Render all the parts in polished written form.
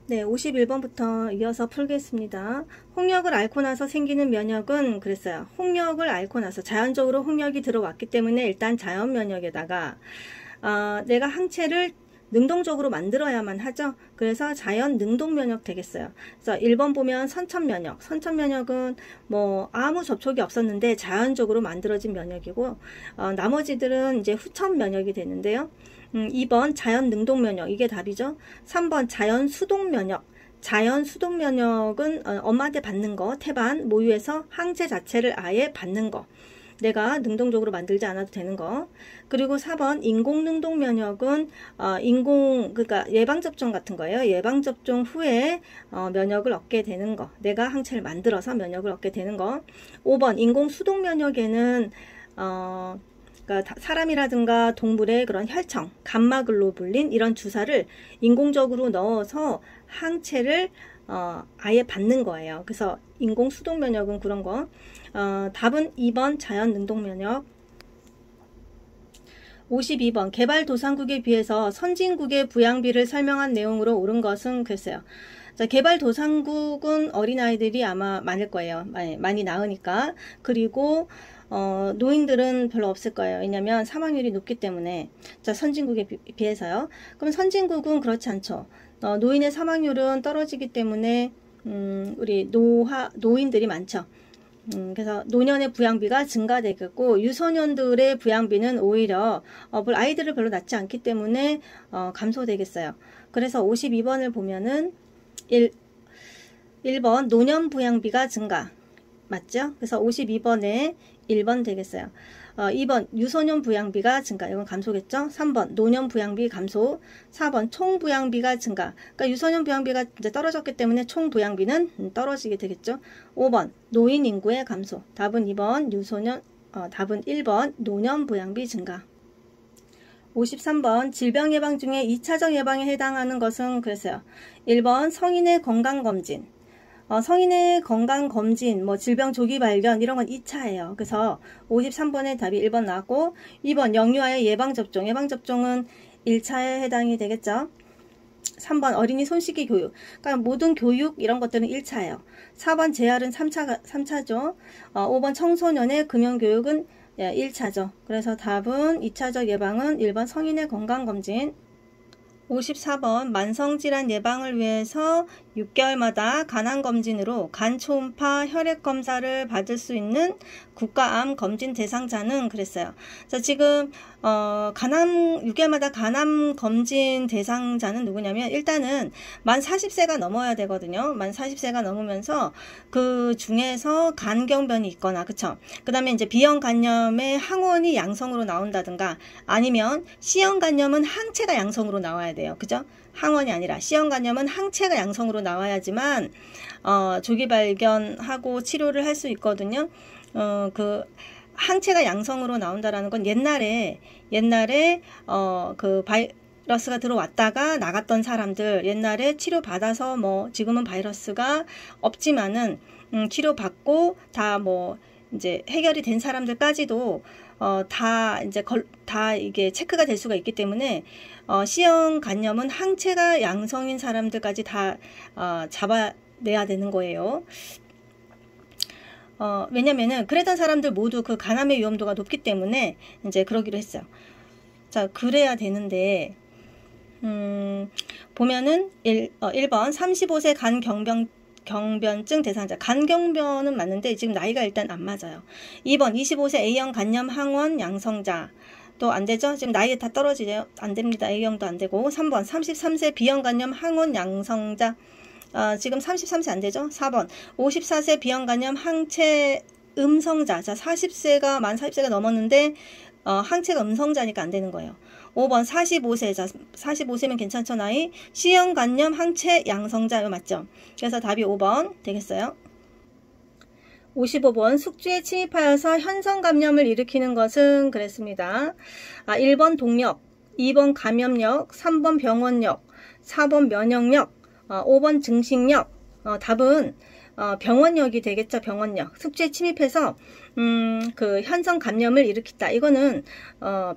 네, 51번부터 이어서 풀겠습니다. 홍역을 앓고 나서 생기는 면역은 그랬어요. 홍역을 앓고 나서 자연적으로 홍역이 들어왔기 때문에 일단 자연 면역에다가 내가 항체를 능동적으로 만들어야만 하죠. 그래서 자연 능동 면역 되겠어요. 그래서 1번 보면 선천 면역. 선천 면역은 뭐 아무 접촉이 없었는데 자연적으로 만들어진 면역이고, 나머지들은 이제 후천 면역이 되는데요. 2번 자연 능동 면역, 이게 답이죠. 3번 자연 수동 면역. 자연 수동 면역은 엄마한테 받는 거, 태반, 모유에서 항체 자체를 아예 받는 거. 내가 능동적으로 만들지 않아도 되는 거. 그리고 4번 인공 능동 면역은 그러니까 예방접종 같은 거예요. 예방접종 후에 면역을 얻게 되는 거. 내가 항체를 만들어서 면역을 얻게 되는 거. 5번 인공 수동 면역에는 그러니까 사람이라든가 동물의 그런 혈청, 감마글로불린 이런 주사를 인공적으로 넣어서 항체를 아예 받는 거예요. 그래서 인공 수동 면역은 그런 거. 답은 2번 자연 능동 면역. 52번 개발도상국에 비해서 선진국의 부양비를 설명한 내용으로 옳은 것은 글쎄요. 자, 개발도상국은 어린아이들이 아마 많을 거예요. 많이 낳으니까. 그리고 노인들은 별로 없을 거예요. 왜냐면 사망률이 높기 때문에. 자, 선진국에 비해서요. 그럼 선진국은 그렇지 않죠. 노인의 사망률은 떨어지기 때문에 우리 노인들이 많죠. 그래서 노년의 부양비가 증가되겠고, 유소년들의 부양비는 오히려 아이들을 별로 낳지 않기 때문에 감소되겠어요. 그래서 52번을 보면은 1번 노년 부양비가 증가 맞죠? 그래서 52번에 1번 되겠어요. 2번 유소년 부양비가 증가, 이건 감소겠죠? 3번 노년 부양비 감소. 4번 총 부양비가 증가. 그러니까 유소년 부양비가 이제 떨어졌기 때문에 총 부양비는 떨어지게 되겠죠? 5번 노인 인구의 감소. 답은 2번 답은 1번 노년 부양비 증가. 53번 질병 예방 중에 2차적 예방에 해당하는 것은 그랬어요. 1번 성인의 건강검진. 성인의 건강검진, 질병 조기 발견, 이런 건 2차예요. 그래서 53번의 답이 1번 나왔고, 2번 영유아의 예방접종. 예방접종은 1차에 해당이 되겠죠. 3번 어린이 손 씻기 교육. 그러니까 모든 교육, 이런 것들은 1차예요. 4번 재활은 3차죠. 5번 청소년의 금연교육은 1차죠. 그래서 답은 2차적 예방은 1번 성인의 건강검진. 54번 만성질환 예방을 위해서 6개월마다 간암검진으로 간 초음파 혈액검사를 받을 수 있는 국가암 검진 대상자는 그랬어요. 자, 지금 6개월마다 간암 검진 대상자는 누구냐면, 일단은 만 40세가 넘어야 되거든요. 만 40세가 넘으면서 그 중에서 간경변이 있거나, 그쵸? 그 다음에 이제 B형 간염의 항원이 양성으로 나온다든가, 아니면 C형 간염은 항체가 양성으로 나와야 돼요. 그죠? 항원이 아니라 C형 간염은 항체가 양성으로 나와야지만 조기 발견하고 치료를 할 수 있거든요. 그 항체가 양성으로 나온다라는 건 옛날에 그 바이러스가 들어왔다가 나갔던 사람들, 옛날에 치료 받아서 지금은 바이러스가 없지만은 치료 받고 다 이제 해결이 된 사람들까지도 다 이게 체크가 될 수가 있기 때문에 C형 간염은 항체가 양성인 사람들까지 다 잡아내야 되는 거예요. 왜냐면은 그랬던 사람들 모두 그 간암의 위험도가 높기 때문에 이제 그러기로 했어요. 자, 그래야 되는데 보면은 1번 35세 간경변증 대상자. 간경변은 맞는데 지금 나이가 일단 안 맞아요. 2번 25세 A형 간염 항원 양성자. 또 안 되죠? 지금 나이 다 떨어지죠? 안 됩니다. A형도 안 되고. 3번 33세 B형 간염 항원 양성자. 지금 33세 안 되죠? 4번 54세 B형 간염 항체 음성자. 자, 만 40세가 넘었는데 항체가 음성자니까 안 되는 거예요. 5번 45세. 자, 45세면 괜찮죠, 나이? C형 간염 항체 양성자. 이거 맞죠? 그래서 답이 5번 되겠어요. 55번 숙주에 침입하여서 현성 감염을 일으키는 것은 그랬습니다. 1번 동력, 2번 감염력, 3번 병원력, 4번 면역력, 5번 증식력. 답은 병원력이 되겠죠. 병원력. 숙주에 침입해서 그 현성 감염을 일으켰다. 이거는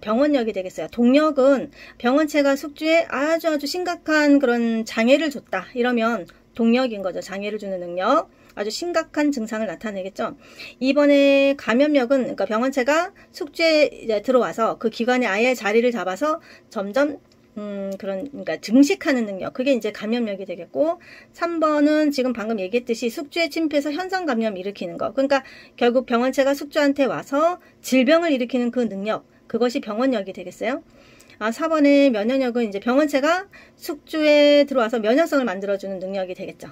병원력이 되겠어요. 동력은 병원체가 숙주에 아주 심각한 그런 장애를 줬다. 이러면 동력인 거죠. 장애를 주는 능력. 아주 심각한 증상을 나타내겠죠. 이번에 감염력은 그러니까 병원체가 숙주에 이제 들어와서 그 기관에 아예 자리를 잡아서 점점 그러니까 증식하는 능력. 그게 이제 감염력이 되겠고, 3번은 지금 방금 얘기했듯이 숙주에 침입해서 현상 감염 일으키는 거. 그러니까 결국 병원체가 숙주한테 와서 질병을 일으키는 그 능력. 그것이 병원력이 되겠어요. 4번의 면역력은 이제 병원체가 숙주에 들어와서 면역성을 만들어주는 능력이 되겠죠.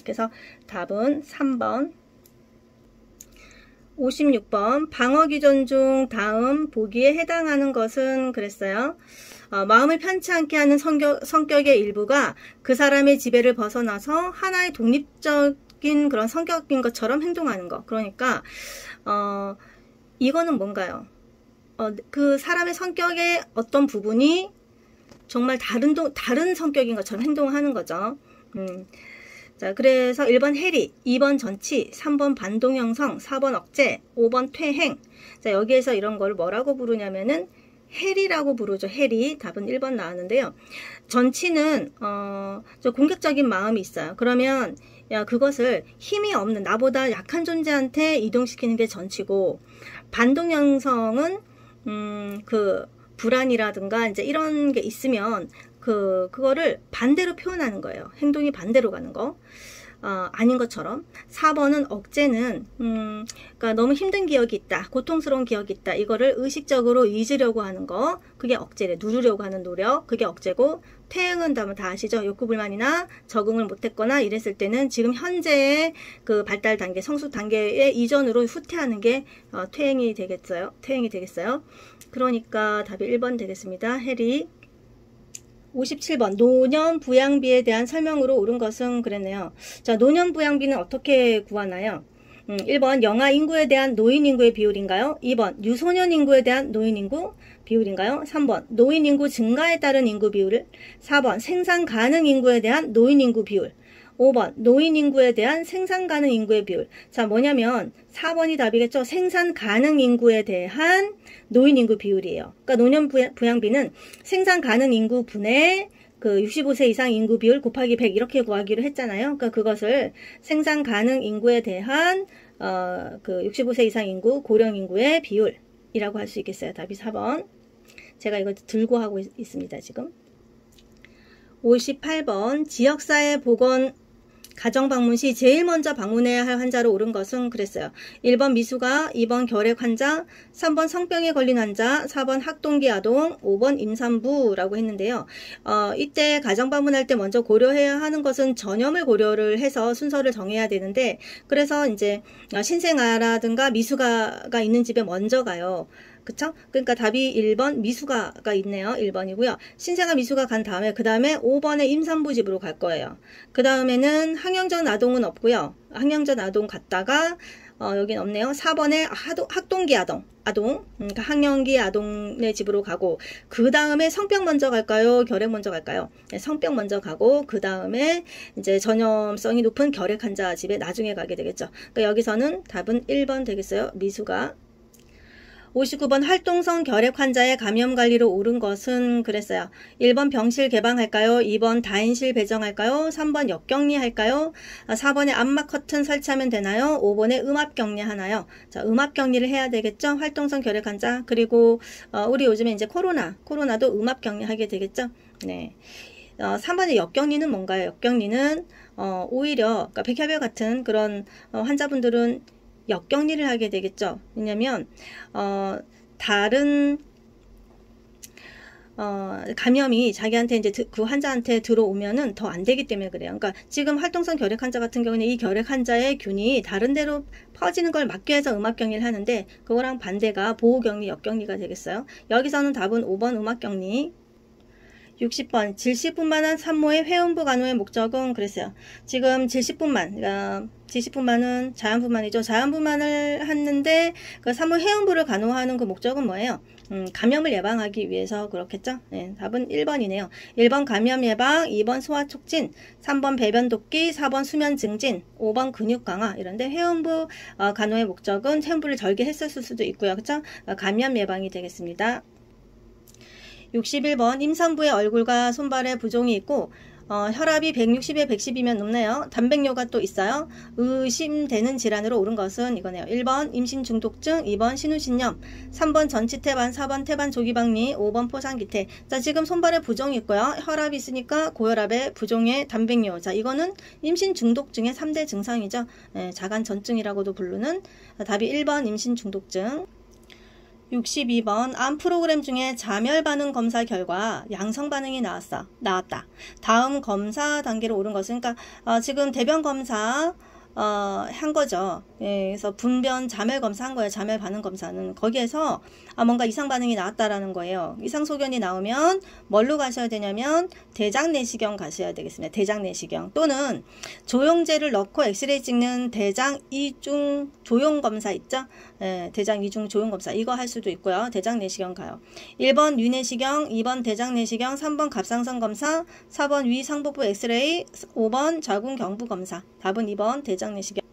그래서 답은 3번. 56번 방어기전 중 다음 보기에 해당하는 것은 그랬어요. 마음을 편치 않게 하는 성격의 일부가 그 사람의 지배를 벗어나서 하나의 독립적인 그런 성격인 것처럼 행동하는 것. 그러니까 이거는 뭔가요? 그 사람의 성격의 어떤 부분이 정말 다른 성격인 것처럼 행동하는 거죠. 자, 그래서 1번 해리, 2번 전치, 3번 반동형성, 4번 억제, 5번 퇴행. 자, 여기에서 이런 걸 뭐라고 부르냐면은 해리라고 부르죠. 해리. 답은 1번 나왔는데요. 전치는 좀 공격적인 마음이 있어요. 그러면 그것을 힘이 없는 나보다 약한 존재한테 이동시키는 게 전치고, 반동형성은 그 불안이라든가 이제 이런 게 있으면 그거를 반대로 표현하는 거예요. 행동이 반대로 가는 거. 아닌 것처럼. 4번은 억제는 그러니까 너무 힘든 기억이 있다. 고통스러운 기억이 있다. 이거를 의식적으로 잊으려고 하는 거. 그게 억제래. 누르려고 하는 노력. 그게 억제고, 퇴행은 다 아시죠? 욕구불만이나 적응을 못했거나 이랬을 때는 지금 현재의 그 발달 단계, 성숙 단계의 이전으로 후퇴하는 게 퇴행이 되겠어요. 퇴행이 되겠어요. 그러니까 답이 1번 되겠습니다. 해리. 57번 노년부양비에 대한 설명으로 옳은 것은 그랬네요. 자, 노년부양비는 어떻게 구하나요? 1번 영아 인구에 대한 노인 인구의 비율인가요? 2번 유소년 인구에 대한 노인 인구 비율인가요? 3번 노인 인구 증가에 따른 인구 비율을, 4번 생산 가능 인구에 대한 노인 인구 비율, 5번 노인 인구에 대한 생산 가능 인구의 비율. 자, 뭐냐면 4번이 답이겠죠. 생산 가능 인구에 대한 노인 인구 비율이에요. 그러니까 노년 부양비는 생산 가능 인구 분의 그 65세 이상 인구 비율 곱하기 100 이렇게 구하기로 했잖아요. 그러니까 그것을 생산 가능 인구에 대한 그 65세 이상 인구 고령 인구의 비율이라고 할 수 있겠어요. 답이 4번. 제가 이거 들고 하고 있습니다, 지금. 58번 지역사회 보건 가정방문 시 제일 먼저 방문해야 할 환자로 옳은 것은 그랬어요. 1번 미숙아, 2번 결핵 환자, 3번 성병에 걸린 환자, 4번 학동기 아동, 5번 임산부라고 했는데요. 이때 가정방문할 때 먼저 고려해야 하는 것은 전염을 고려를 해서 순서를 정해야 되는데, 그래서 이제 신생아라든가 미숙아가 있는 집에 먼저 가요. 그쵸? 그러니까 답이 1번 미숙아가 있네요. 1번이고요. 신생아 미숙아 간 다음에 그 다음에 5번에 임산부 집으로 갈 거예요. 그 다음에는 학령전 아동은 없고요. 학령전 아동 갔다가 여긴 없네요. 4번에 학동기 아동, 그러니까 학령기 아동의 집으로 가고, 그 다음에 성병 먼저 갈까요? 결핵 먼저 갈까요? 네, 성병 먼저 가고, 그 다음에 이제 전염성이 높은 결핵 환자 집에 나중에 가게 되겠죠. 그러니까 여기서는 답은 1번 되겠어요. 미숙아. 59번 활동성 결핵 환자의 감염 관리로 옳은 것은 그랬어요. 1번 병실 개방할까요? 2번 다인실 배정할까요? 3번 역격리 할까요? 4번에 암막 커튼 설치하면 되나요? 5번에 음압 격리 하나요? 자, 음압 격리를 해야 되겠죠? 활동성 결핵 환자. 그리고 우리 요즘에 이제 코로나도 음압 격리 하게 되겠죠? 네. 3번의 역격리는 뭔가요? 역격리는 오히려 그러니까 백혈병 같은 그런 환자분들은 역격리를 하게 되겠죠. 왜냐면 다른 감염이 자기한테 이제 그 환자한테 들어오면은 더 안 되기 때문에 그래요. 그러니까 지금 활동성 결핵 환자 같은 경우는 이 결핵 환자의 균이 다른 데로 퍼지는 걸 막기 위해서 음압격리를 하는데, 그거랑 반대가 보호격리, 역격리가 되겠어요. 여기서는 답은 5번 음압격리. 60번 질식분만한 산모의 회음부 간호의 목적은 그랬어요. 지금 질식분만, 그러니까 질식분만은 자연분만이죠. 자연분만을 했는데 그 산모 회음부를 간호하는 그 목적은 뭐예요? 감염을 예방하기 위해서 그렇겠죠. 네, 답은 1번이네요. 1번 감염 예방, 2번 소화 촉진, 3번 배변 돕기, 4번 수면 증진, 5번 근육 강화. 이런데 회음부 간호의 목적은 회음부를 절개했었을 수도 있고요. 그렇죠? 감염 예방이 되겠습니다. 61번 임산부의 얼굴과 손발에 부종이 있고 혈압이 160에 110이면 높네요. 단백뇨가 또 있어요. 의심되는 질환으로 옳은 것은 이거네요. 1번 임신 중독증, 2번 신우신염, 3번 전치태반, 4번 태반 조기박리, 5번 포상기태. 자, 지금 손발에 부종이 있고요. 혈압이 있으니까 고혈압에 부종에 단백뇨. 자, 이거는 임신 중독증의 3대 증상이죠. 자간 전증이라고도 부르는 답이 1번 임신 중독증. 62번 암 프로그램 중에 자멸 반응 검사 결과 양성 반응이 나왔다. 다음 검사 단계로 오른 것은 그러니까 지금 대변 검사 한 거죠. 예, 그래서 분변 자멸 검사 한 거예요. 자멸 반응 검사는 거기에서 뭔가 이상 반응이 나왔다라는 거예요. 이상 소견이 나오면 뭘로 가셔야 되냐면 대장 내시경 가셔야 되겠습니다. 대장 내시경 또는 조영제를 넣고 엑스레이 찍는 대장 이중 조용 검사 있죠. 예, 대장 이중 조용 검사 이거 할 수도 있고요. 대장 내시경 가요. 1번 위내시경, 2번 대장 내시경, 3번 갑상선 검사, 4번 위 상복부 엑스레이, 5번 자궁 경부 검사. 답은 2번 대장 내시경.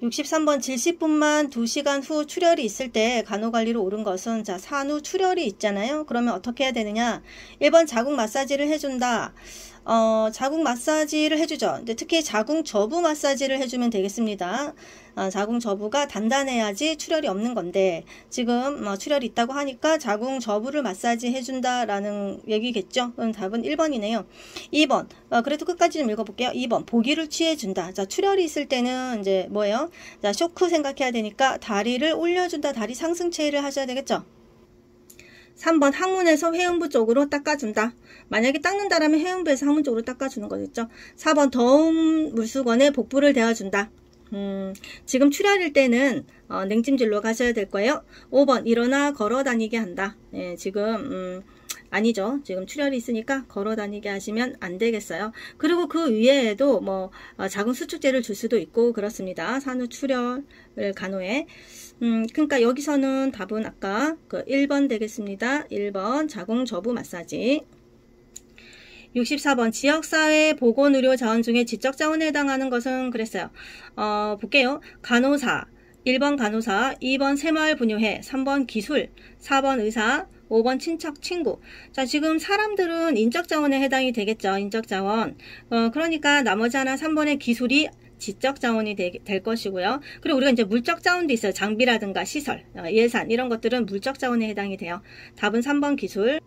63번 질식분만 2시간 후 출혈이 있을 때 간호관리로 옳은 것은 자 산후 출혈이 있잖아요. 그러면 어떻게 해야 되느냐. 1번 자궁 마사지를 해준다. 자궁 마사지를 해주죠. 근데 특히 자궁 저부 마사지를 해주면 되겠습니다. 자궁 저부가 단단해야지 출혈이 없는 건데 지금 출혈이 있다고 하니까 자궁 저부를 마사지 해준다라는 얘기겠죠. 그럼 답은 1번이네요. 2번 그래도 끝까지 좀 읽어볼게요. 2번 보기를 취해준다. 자 출혈이 있을 때는 이제 뭐예요? 자 쇼크 생각해야 되니까 다리를 올려준다. 다리 상승체를 하셔야 되겠죠. 3번 항문에서 회음부 쪽으로 닦아준다. 만약에 닦는다라면 회음부에서 항문 쪽으로 닦아주는 거겠죠. 4번 더운 물수건에 복부를 대어준다. 지금 출혈일 때는 냉찜질로 가셔야 될 거예요. 5번 일어나 걸어 다니게 한다. 예, 지금 아니죠. 지금 출혈이 있으니까 걸어 다니게 하시면 안 되겠어요. 그리고 그 위에도 뭐 자궁 수축제를 줄 수도 있고 그렇습니다. 산후 출혈을 간호해. 그러니까 여기서는 답은 아까 그 1번 되겠습니다. 1번 자궁 저부 마사지. 64번 지역사회 보건의료 자원 중에 지적자원에 해당하는 것은 그랬어요. 볼게요. 간호사, 1번 간호사, 2번 새마을 분유회, 3번 기술, 4번 의사, 5번 친척 친구. 자 지금 사람들은 인적자원에 해당이 되겠죠. 인적자원. 그러니까 나머지 하나 3번의 기술이 지적자원이 될 것이고요. 그리고 우리가 이제 물적자원도 있어요. 장비라든가 시설, 예산 이런 것들은 물적자원에 해당이 돼요. 답은 3번 기술.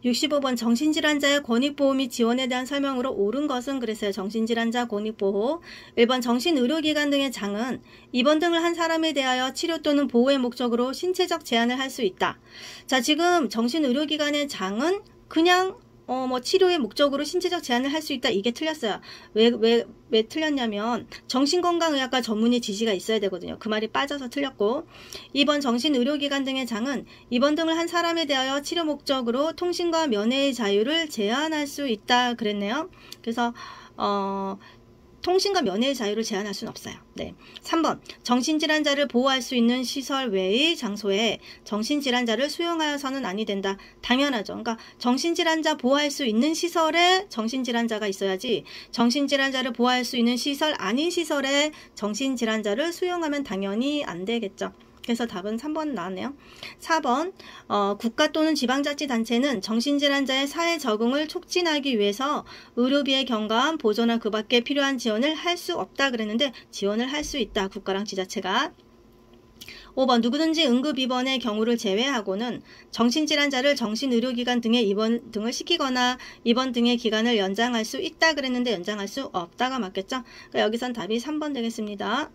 65번 정신질환자의 권익보호 및 지원에 대한 설명으로 옳은 것은 그랬어요. 정신질환자 권익보호. 1번 정신의료기관 등의 장은 입원 등을 한 사람에 대하여 치료 또는 보호의 목적으로 신체적 제한을 할 수 있다. 자 지금 정신의료기관의 장은 그냥 치료의 목적으로 신체적 제한을 할 수 있다. 이게 틀렸어요. 왜 틀렸냐면 정신건강의학과 전문의 지시가 있어야 되거든요. 그 말이 빠져서 틀렸고 2번 정신의료기관 등의 장은 입원 등을 한 사람에 대하여 치료 목적으로 통신과 면회의 자유를 제한할 수 있다. 그랬네요. 그래서 통신과 면회의 자유를 제한할 수는 없어요. 네. 3번 정신질환자를 보호할 수 있는 시설 외의 장소에 정신질환자를 수용하여서는 아니 된다. 당연하죠. 그러니까 정신질환자 보호할 수 있는 시설에 정신질환자가 있어야지 정신질환자를 보호할 수 있는 시설 아닌 시설에 정신질환자를 수용하면 당연히 안 되겠죠. 그래서 답은 3번 나왔네요. 4번 국가 또는 지방자치단체는 정신질환자의 사회 적응을 촉진하기 위해서 의료비의 경감, 보조나 그 밖에 필요한 지원을 할 수 없다 그랬는데 지원을 할 수 있다. 국가랑 지자체가. 5번 누구든지 응급입원의 경우를 제외하고는 정신질환자를 정신의료기관 등에 입원 등을 시키거나 입원 등의 기간을 연장할 수 있다 그랬는데 연장할 수 없다가 맞겠죠. 그러니까 여기선 답이 3번 되겠습니다.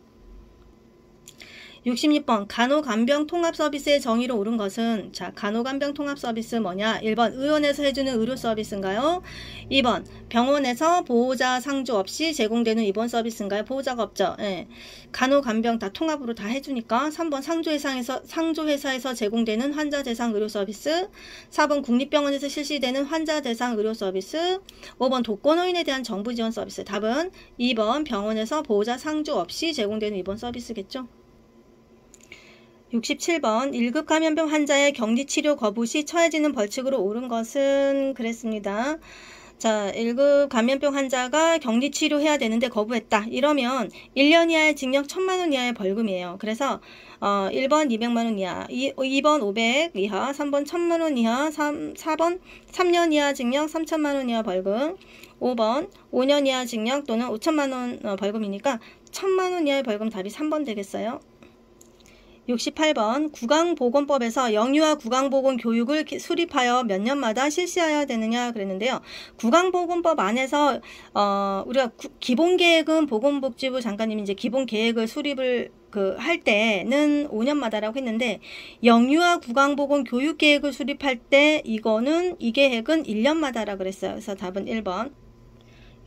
66번 간호간병 통합 서비스의 정의로 옳은 것은 자 간호간병 통합 서비스 뭐냐? 1번 의원에서 해주는 의료 서비스인가요? 2번 병원에서 보호자 상조 없이 제공되는 입원 서비스인가요? 보호자가 없죠. 예. 간호간병 다 통합으로 다 해주니까 3번 상조회사에서 제공되는 환자 대상 의료 서비스, 4번 국립병원에서 실시되는 환자 대상 의료 서비스, 5번 독거노인에 대한 정부 지원 서비스. 답은 2번 병원에서 보호자 상조 없이 제공되는 입원 서비스겠죠. 67번 1급 감염병 환자의 격리치료 거부 시 처해지는 벌칙으로 옳은 것은 그랬습니다. 자, 1급 감염병 환자가 격리치료해야 되는데 거부했다. 이러면 1년 이하의 징역 1000만원 이하의 벌금이에요. 그래서 1번 200만원 이하, 2번 500 이하, 3번 1000만원 이하, 4번 3년 이하 징역 3000만원 이하 벌금, 5번 5년 이하 징역 또는 5천만원 벌금이니까 1000만원 이하의 벌금 답이 3번 되겠어요. 68번 구강보건법에서 영유아 구강보건 교육을 수립하여 몇 년마다 실시해야 되느냐 그랬는데요. 구강보건법 안에서 우리가 기본계획은 보건복지부 장관님이 이제 기본계획을 수립을 할 때는 5년마다라고 했는데 영유아 구강보건 교육계획을 수립할 때 이 계획은 1년마다라 그랬어요. 그래서 답은 1번.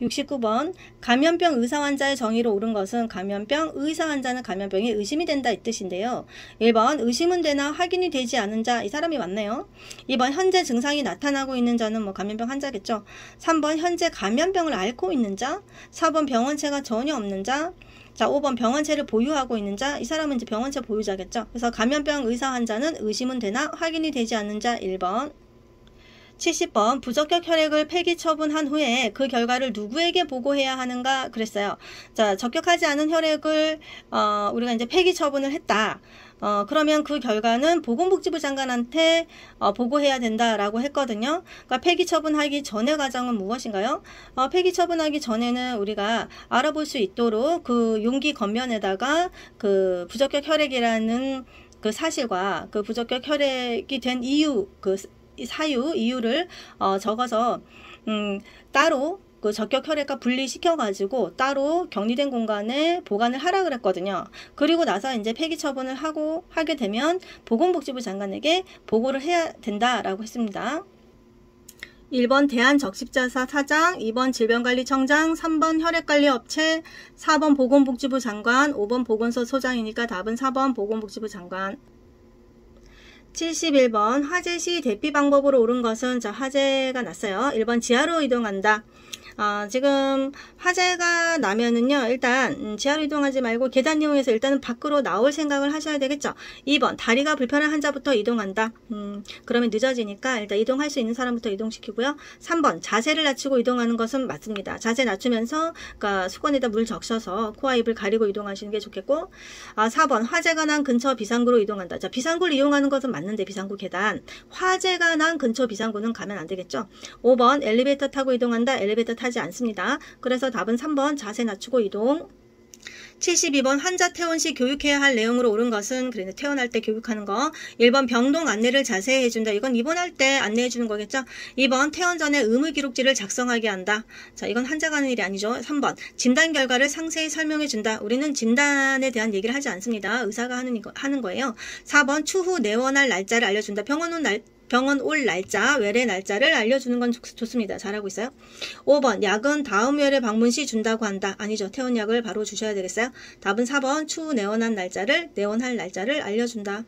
69번 감염병 의사 환자의 정의로 옳은 것은 감염병 의사 환자는 감염병이 의심이 된다 이 뜻인데요. 1번 의심은 되나 확인이 되지 않은 자, 이 사람이 맞네요. 2번 현재 증상이 나타나고 있는 자는 뭐 감염병 환자겠죠. 3번 현재 감염병을 앓고 있는 자, 4번 병원체가 전혀 없는 자, 자 5번 병원체를 보유하고 있는 자, 이 사람은 이제 병원체 보유자겠죠. 그래서 감염병 의사 환자는 의심은 되나 확인이 되지 않는 자 1번. 70번 부적격 혈액을 폐기 처분한 후에 그 결과를 누구에게 보고해야 하는가 그랬어요. 자, 적격하지 않은 혈액을 우리가 이제 폐기 처분을 했다. 그러면 그 결과는 보건복지부 장관한테 보고해야 된다라고 했거든요. 그러니까 폐기 처분하기 전의 과정은 무엇인가요? 폐기 처분하기 전에는 우리가 알아볼 수 있도록 그 용기 겉면에다가 그 부적격 혈액이라는 그 사실과 그 부적격 혈액이 된 이유, 이유를 적어서 따로 그 적격 혈액과 분리시켜 가지고 따로 격리된 공간에 보관을 하라 그랬거든요. 그리고 나서 이제 폐기 처분을 하게 되면 보건복지부 장관에게 보고를 해야 된다라고 했습니다. 1번 대한적십자사 사장, 2번 질병관리청장, 3번 혈액관리업체, 4번 보건복지부 장관, 5번 보건소 소장이니까 답은 4번 보건복지부 장관. 71번 화재 시 대피 방법으로 옳은 것은 자 화재가 났어요. 1번 지하로 이동한다. 지금 화재가 나면은요 일단 지하로 이동하지 말고 계단 이용해서 일단은 밖으로 나올 생각을 하셔야 되겠죠. 2번 다리가 불편한 환자부터 이동한다. 그러면 늦어지니까 일단 이동할 수 있는 사람부터 이동시키고요. 3번 자세를 낮추고 이동하는 것은 맞습니다. 자세 낮추면서 그러니까 수건에다 물 적셔서 코와 입을 가리고 이동하시는 게 좋겠고 4번 화재가 난 근처 비상구로 이동한다. 자 비상구를 이용하는 것은 맞는데 비상구 계단 화재가 난 근처 비상구는 가면 안 되겠죠. 5번 엘리베이터 타고 이동한다. 엘리베이터 타지 않습니다. 그래서 답은 3번 자세 낮추고 이동. 72번 환자 퇴원 시 교육해야 할 내용으로 옳은 것은 그래도 퇴원할 때 교육하는 거. 1번 병동 안내를 자세히 해준다. 이건 입원할 때 안내해 주는 거겠죠. 2번 퇴원 전에 의무 기록지를 작성하게 한다. 자 이건 환자가 하는 일이 아니죠. 3번 진단 결과를 상세히 설명해 준다. 우리는 진단에 대한 얘기를 하지 않습니다. 의사가 하는 거예요. 4번 추후 내원할 날짜를 알려준다. 병원 올 날짜, 외래 날짜를 알려주는 건 좋습니다. 잘하고 있어요. 5번 약은 다음 외래 방문 시 준다고 한다. 아니죠. 퇴원약을 바로 주셔야 되겠어요. 답은 4번 추후 내원할 날짜를 알려준다.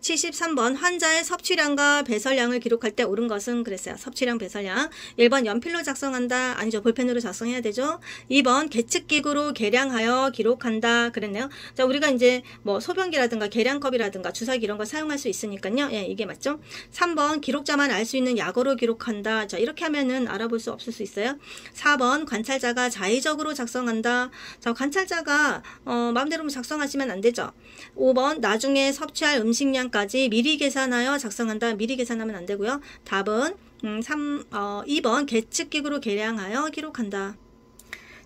73번 환자의 섭취량과 배설량을 기록할 때 옳은 것은 그랬어요. 섭취량, 배설량. 1번 연필로 작성한다. 아니죠. 볼펜으로 작성해야 되죠. 2번 계측기구로 계량하여 기록한다. 그랬네요. 자, 우리가 이제 뭐 소변기라든가 계량컵이라든가 주사기 이런 거 사용할 수 있으니까요. 예, 이게 맞죠. 3번 기록자만 알 수 있는 약어로 기록한다. 자, 이렇게 하면은 알아볼 수 없을 수 있어요. 4번 관찰자가 자의적으로 작성한다. 자, 관찰자가 마음대로 작성하시면 안 되죠. 5번 나중에 섭취할 음식량 까지 미리 계산하여 작성한다. 미리 계산하면 안 되고요. 답은 2번 계측기구로 계량하여 기록한다.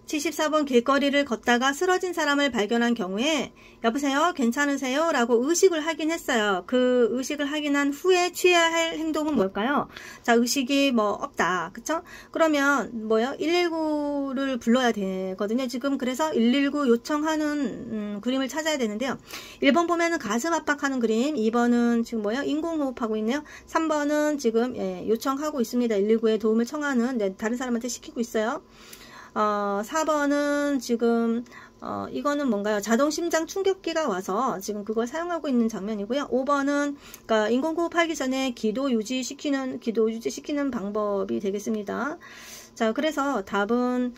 74번 길거리를 걷다가 쓰러진 사람을 발견한 경우에 여보세요? 괜찮으세요? 라고 의식을 하긴 했어요. 그 의식을 확인한 후에 취해야 할 행동은 뭘까요? 자, 의식이 뭐 없다. 그쵸? 그러면 뭐요? 119를 불러야 되거든요. 지금 그래서 119 요청하는 그림을 찾아야 되는데요. 1번 보면은 가슴 압박하는 그림, 2번은 지금 뭐요? 인공호흡하고 있네요. 3번은 지금 요청하고 있습니다. 119에 도움을 청하는, 다른 사람한테 시키고 있어요. 4번은 지금 이거는 뭔가요? 자동 심장 충격기가 와서 지금 그걸 사용하고 있는 장면이고요. 5번은 그러니까 인공호흡 하기 전에 기도 유지시키는 방법이 되겠습니다. 자, 그래서 답은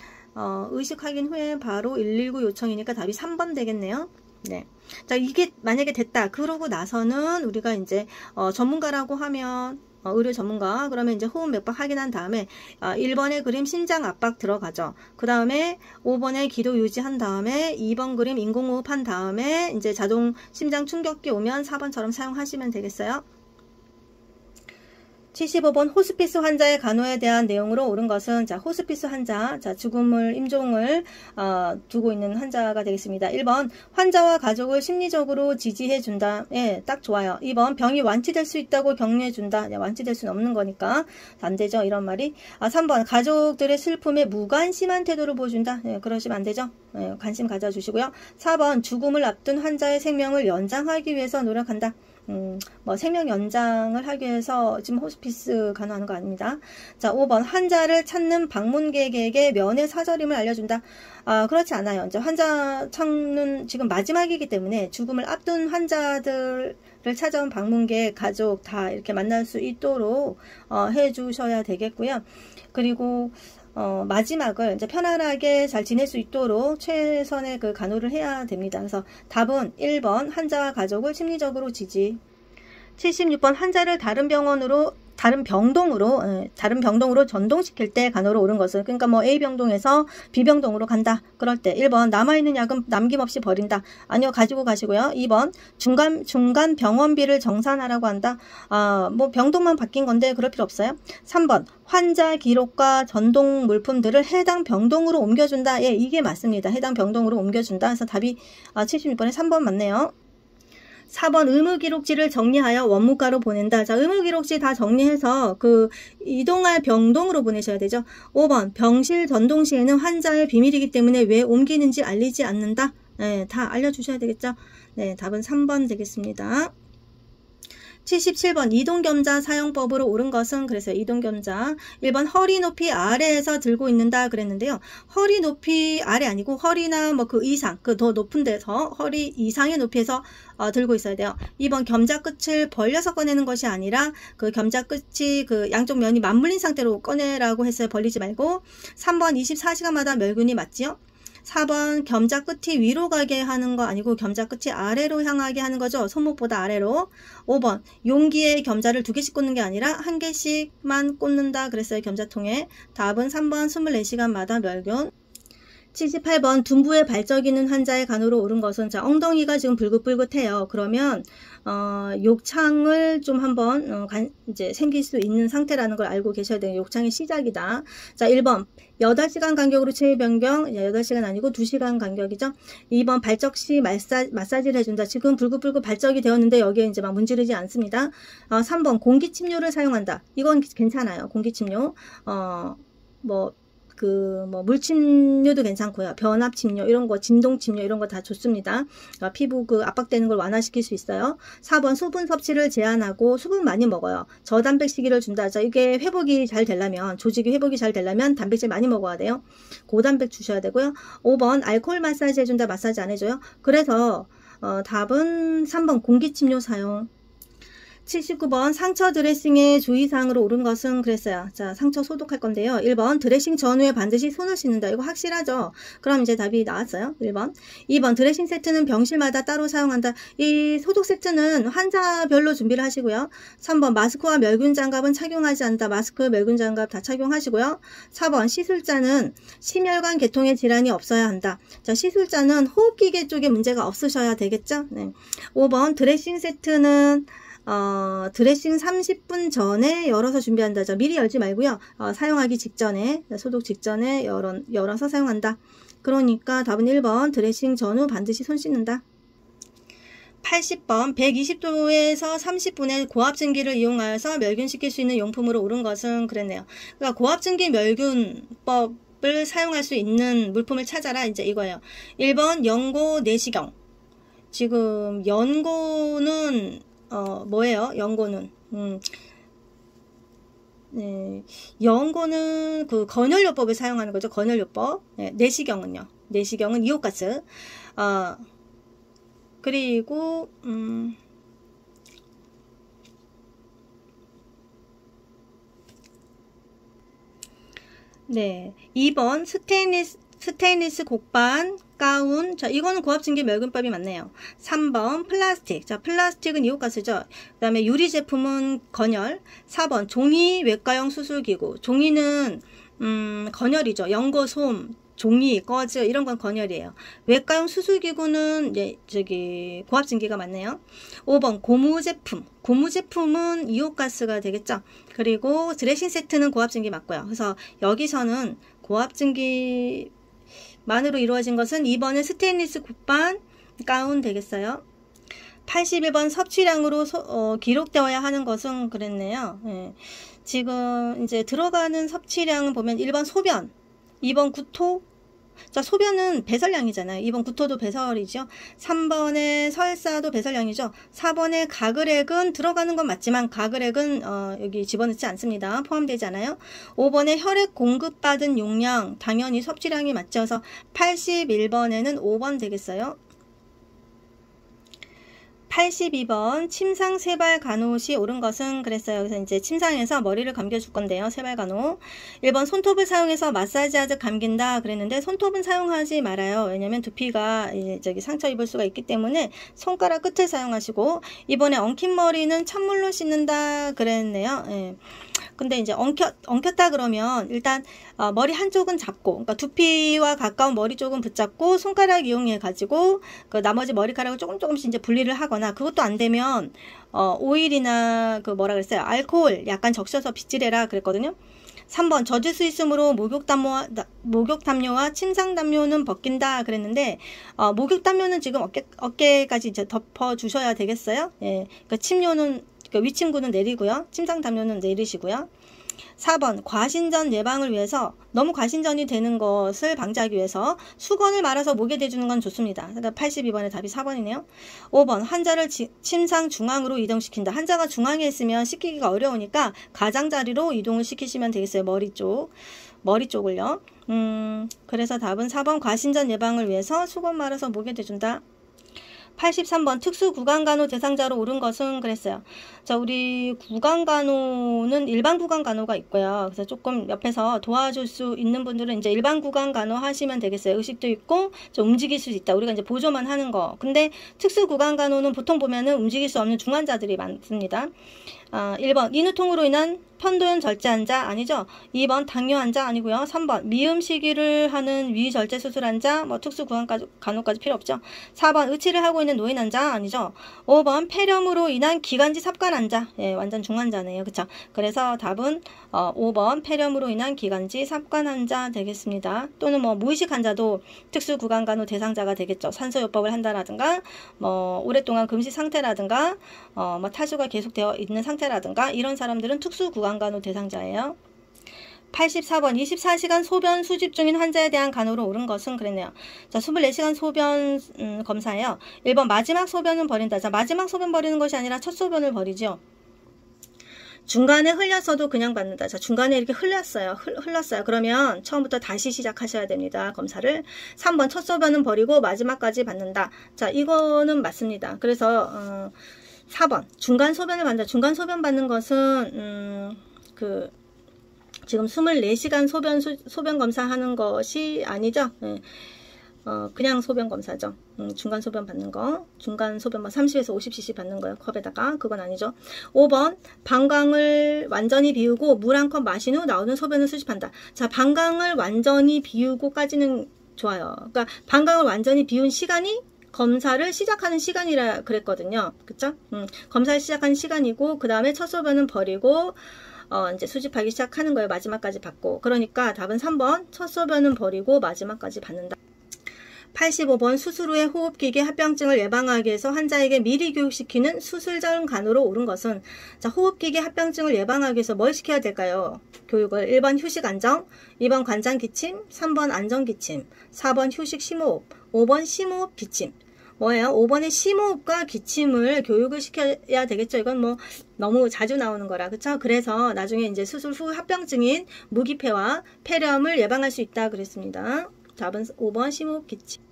의식 확인 후에 바로 119 요청이니까 답이 3번 되겠네요. 네. 자, 이게 만약에 됐다. 그러고 나서는 우리가 이제 전문가라고 하면 의료 전문가, 그러면 이제 호흡 맥박 확인한 다음에 1번의 그림 심장 압박 들어가죠. 그 다음에 5번의 기도 유지한 다음에 2번 그림 인공호흡 한 다음에 이제 자동 심장 충격기 오면 4번처럼 사용하시면 되겠어요. 75번 호스피스 환자의 간호에 대한 내용으로 옳은 것은, 자, 호스피스 환자, 자, 죽음을, 임종을 두고 있는 환자가 되겠습니다. 1번, 환자와 가족을 심리적으로 지지해준다. 예, 딱 좋아요. 2번, 병이 완치될 수 있다고 격려해준다. 예, 완치될 수는 없는 거니까 안 되죠, 이런 말이. 3번, 가족들의 슬픔에 무관심한 태도를 보여준다. 예, 그러시면 안 되죠. 예, 관심 가져주시고요. 4번, 죽음을 앞둔 환자의 생명을 연장하기 위해서 노력한다. 뭐 생명 연장을 하기 위해서 지금 호스피스 간호하는 거 아닙니다. 자, 5번 환자를 찾는 방문객에게 면회 사절임을 알려준다. 그렇지 않아요. 이제 환자 찾는 지금 마지막이기 때문에 죽음을 앞둔 환자들을 찾아온 방문객, 가족 다 이렇게 만날 수 있도록 해주셔야 되겠고요. 그리고 마지막을 이제 편안하게 잘 지낼 수 있도록 최선의 그 간호를 해야 됩니다. 그래서 답은 1번 환자와 가족을 심리적으로 지지. 76번 환자를 다른 병동으로 전동시킬 때 간호로 옳은 것은, 그러니까 뭐 A 병동에서 B 병동으로 간다. 그럴 때 1번 남아있는 약은 남김없이 버린다. 아니요, 가지고 가시고요. 2번 중간 병원비를 정산하라고 한다. 뭐 병동만 바뀐 건데 그럴 필요 없어요. 3번 환자 기록과 전동 물품들을 해당 병동으로 옮겨준다. 예, 이게 맞습니다. 해당 병동으로 옮겨준다. 그래서 답이 76번에 3번 맞네요. 4번 의무기록지를 정리하여 원무과로 보낸다. 자, 의무기록지 다 정리해서 그 이동할 병동으로 보내셔야 되죠. 5번 병실 전동 시에는 환자의 비밀이기 때문에 왜 옮기는지 알리지 않는다. 네, 다 알려주셔야 되겠죠. 네, 답은 3번 되겠습니다. 77번 이동겸자 사용법으로 옳은 것은, 그래서 이동겸자 1번 허리 높이 아래에서 들고 있는다 그랬는데요. 허리 높이 아래 아니고 허리나 뭐 그 이상, 그 더 높은 데서 허리 이상의 높이에서 들고 있어야 돼요. 2번 겸자 끝을 벌려서 꺼내는 것이 아니라 그 겸자 끝이 그 양쪽 면이 맞물린 상태로 꺼내라고 했어요. 벌리지 말고. 3번 24시간마다 멸균이 맞지요. 4번 겸자 끝이 위로 가게 하는 거 아니고 겸자 끝이 아래로 향하게 하는 거죠. 손목보다 아래로. 5번 용기에 겸자를 2개씩 꽂는 게 아니라 1개씩만 꽂는다 그랬어요. 겸자통에. 답은 3번 24시간마다 멸균. 78번 둔부에 발적 있는 환자의 간호로 옳은 것은, 자, 엉덩이가 지금 불긋불긋해요. 그러면 욕창을 좀 한번 이제 생길 수 있는 상태라는 걸 알고 계셔야 돼요. 욕창의 시작이다. 자, 1번 8시간 간격으로 체위 변경, 8시간 아니고 2시간 간격이죠. 2번 발적 시 마사지를 해준다. 지금 불긋불긋 발적이 되었는데 여기에 이제 막 문지르지 않습니다. 3번 공기 침뇨를 사용한다. 이건 괜찮아요. 공기 침뇨. 물침뇨도 괜찮고요. 변압 침뇨, 이런 거, 진동 침뇨, 이런 거 다 좋습니다. 피부 그 압박되는 걸 완화시킬 수 있어요. 4번 수분 섭취를 제한하고 수분 많이 먹어요. 저단백식이를 준다. 자, 이게 회복이 잘 되려면, 조직이 회복이 잘 되려면 단백질 많이 먹어야 돼요. 고단백 주셔야 되고요. 5번 알코올 마사지 해준다. 마사지 안 해줘요. 그래서 답은 3번 공기침뇨 사용. 79번 상처 드레싱의 주의사항으로 옳은 것은, 그랬어요. 자, 상처 소독할 건데요. 1번 드레싱 전후에 반드시 손을 씻는다. 이거 확실하죠? 그럼 이제 답이 나왔어요. 1번. 2번 드레싱 세트는 병실마다 따로 사용한다. 이 소독 세트는 환자별로 준비를 하시고요. 3번 마스크와 멸균 장갑은 착용하지 않는다. 마스크, 멸균 장갑 다 착용하시고요. 4번 시술자는 심혈관 계통의 질환이 없어야 한다. 자, 시술자는 호흡기계 쪽에 문제가 없으셔야 되겠죠? 네. 5번 드레싱 세트는 드레싱 30분 전에 열어서 준비한다. 자, 미리 열지 말고요. 사용하기 직전에, 소독 직전에 열어서 사용한다. 그러니까 답은 1번 드레싱 전후 반드시 손 씻는다. 80번 120도에서 30분의 고압증기를 이용하여서 멸균시킬 수 있는 용품으로 옳은 것은 그랬네요. 그러니까 고압증기 멸균법을 사용할 수 있는 물품을 찾아라. 이제 이거예요. 1번 연고 내시경. 지금 연고는 뭐예요? 연고는 네, 연고는 그 건혈요법을 사용하는 거죠. 건혈요법. 네, 내시경은요. 내시경은 이옥가스. 그리고 네, 2번 스테인리스 곡반 가운. 자, 이거는 고압증기 멸균법이 맞네요. 3번 플라스틱. 자, 플라스틱은 이옥가스죠. 그 다음에 유리 제품은 건혈. 4번 종이 외과용 수술기구. 종이는 건혈이죠. 연고, 솜, 종이, 꺼즈 이런 건 건혈이에요. 외과용 수술기구는 고압증기가 맞네요. 5번 고무 제품. 고무 제품은 이옥가스가 되겠죠. 그리고 드레싱 세트는 고압증기 맞고요. 그래서 여기서는 고압증기 만으로 이루어진 것은 2번의 스테인리스 곡반 가운 되겠어요. 81번 섭취량으로 기록되어야 하는 것은 그랬네요. 예. 지금 이제 들어가는 섭취량은 보면 1번 소변, 2번 구토. 자, 소변은 배설량이잖아요. 2번 구토도 배설이죠. 3번의 설사도 배설량이죠. 4번의 가글액은 들어가는 건 맞지만 가글액은 여기 집어넣지 않습니다. 포함되지 않아요. 5번의 혈액 공급받은 용량, 당연히 섭취량이 맞죠. 그래서 81번에는 5번 되겠어요. 82번 침상 세발 간호시 옳은 것은 그랬어요. 그래서 이제 침상에서 머리를 감겨줄 건데요. 세발 간호. 1번 손톱을 사용해서 마사지하듯 감긴다 그랬는데 손톱은 사용하지 말아요. 왜냐면 두피가 상처 입을 수가 있기 때문에 손가락 끝을 사용하시고. 이번에 엉킨 머리는 찬물로 씻는다 그랬네요. 예. 근데 이제 엉켰다 그러면 일단 머리 한쪽은 잡고, 그러니까 두피와 가까운 머리 쪽은 붙잡고 손가락 이용해 가지고 그 나머지 머리카락을 조금씩 이제 분리를 하거나, 그것도 안 되면 오일이나 그 뭐라 그랬어요? 알코올 약간 적셔서 빗질해라 그랬거든요. 3번 젖을 수 있으므로 목욕담요와 침상담요는 벗긴다 그랬는데 목욕담요는 지금 어깨까지 이제 덮어 주셔야 되겠어요. 예, 그 침요는 위침구는 내리고요. 침상담요는 내리시고요. 4번 과신전 예방을 위해서, 너무 과신전이 되는 것을 방지하기 위해서 수건을 말아서 목에 대주는 건 좋습니다. 그러니까 82번의 답이 4번이네요. 5번 환자를 침상 중앙으로 이동시킨다. 환자가 중앙에 있으면 씻기기가 어려우니까 가장자리로 이동을 시키시면 되겠어요. 머리 쪽을요. 그래서 답은 4번 과신전 예방을 위해서 수건 말아서 목에 대준다. 83번 특수구강간호 대상자로 옳은 것은 그랬어요. 자, 우리 구강간호는 일반 구강간호가 있고요. 그래서 조금 옆에서 도와줄 수 있는 분들은 이제 일반 구강간호 하시면 되겠어요. 의식도 있고 좀 움직일 수 있다. 우리가 이제 보조만 하는 거. 근데 특수구강간호는 보통 보면은 움직일 수 없는 중환자들이 많습니다. 1번 인후통으로 인한 편도연 절제 환자 아니죠. 2번 당뇨 환자 아니고요. 3번 미음 시기를 하는 위절제 수술 환자, 뭐 특수구강간호까지 필요 없죠. 4번 의치를 하고 있는 노인 환자 아니죠. 5번 폐렴으로 인한 기관지 삽관 환자, 예, 완전 중환자네요. 그쵸. 그래서 답은 5번 폐렴으로 인한 기관지 삽관 환자 되겠습니다. 또는 뭐 무의식 환자도 특수구강간호 대상자가 되겠죠. 산소요법을 한다라든가 뭐 오랫동안 금식 상태라든가 뭐 타주가 계속되어 있는 상태라든가 이런 사람들은 특수구강간호 대상자예요. 84번 24시간 소변 수집 중인 환자에 대한 간호로 옳은 것은 그랬네요. 자, 24시간 소변 검사예요. 1번 마지막 소변은 버린다. 자, 마지막 소변 버리는 것이 아니라 첫 소변을 버리죠. 중간에 흘렸어도 그냥 받는다. 자, 중간에 이렇게 흘렀어요. 그러면 처음부터 다시 시작하셔야 됩니다. 검사를. 3번 첫 소변은 버리고 마지막까지 받는다. 자, 이거는 맞습니다. 그래서 4번 중간 소변을 받는다. 중간 소변 받는 것은 지금 24시간 소변 검사하는 것이 아니죠. 네. 그냥 소변 검사죠. 중간 소변 받는 거. 중간 소변 30에서 50cc 받는 거예요. 컵에다가. 그건 아니죠. 5번 방광을 완전히 비우고 물 한 컵 마신 후 나오는 소변을 수집한다. 자, 방광을 완전히 비우고까지는 좋아요. 그러니까 방광을 완전히 비운 시간이 검사를 시작하는 시간이라 그랬거든요. 그쵸? 검사를 시작하는 시간이고, 그 다음에 첫 소변은 버리고, 이제 수집하기 시작하는 거예요. 마지막까지 받고. 그러니까 답은 3번. 첫 소변은 버리고 마지막까지 받는다. 85번 수술 후에 호흡기계 합병증을 예방하기 위해서 환자에게 미리 교육시키는 수술 전 간호로 옳은 것은, 자, 호흡기계 합병증을 예방하기 위해서 뭘 시켜야 될까요? 교육을. 1번 휴식 안정, 2번 관장 기침, 3번 안정 기침, 4번 휴식 심호흡, 5번 심호흡 기침. 뭐예요? 5번에 심호흡과 기침을 교육을 시켜야 되겠죠. 이건 뭐 너무 자주 나오는 거라. 그쵸? 그래서 나중에 이제 수술 후 합병증인 무기폐와 폐렴을 예방할 수 있다 그랬습니다. 답은 5번 심호흡 기침.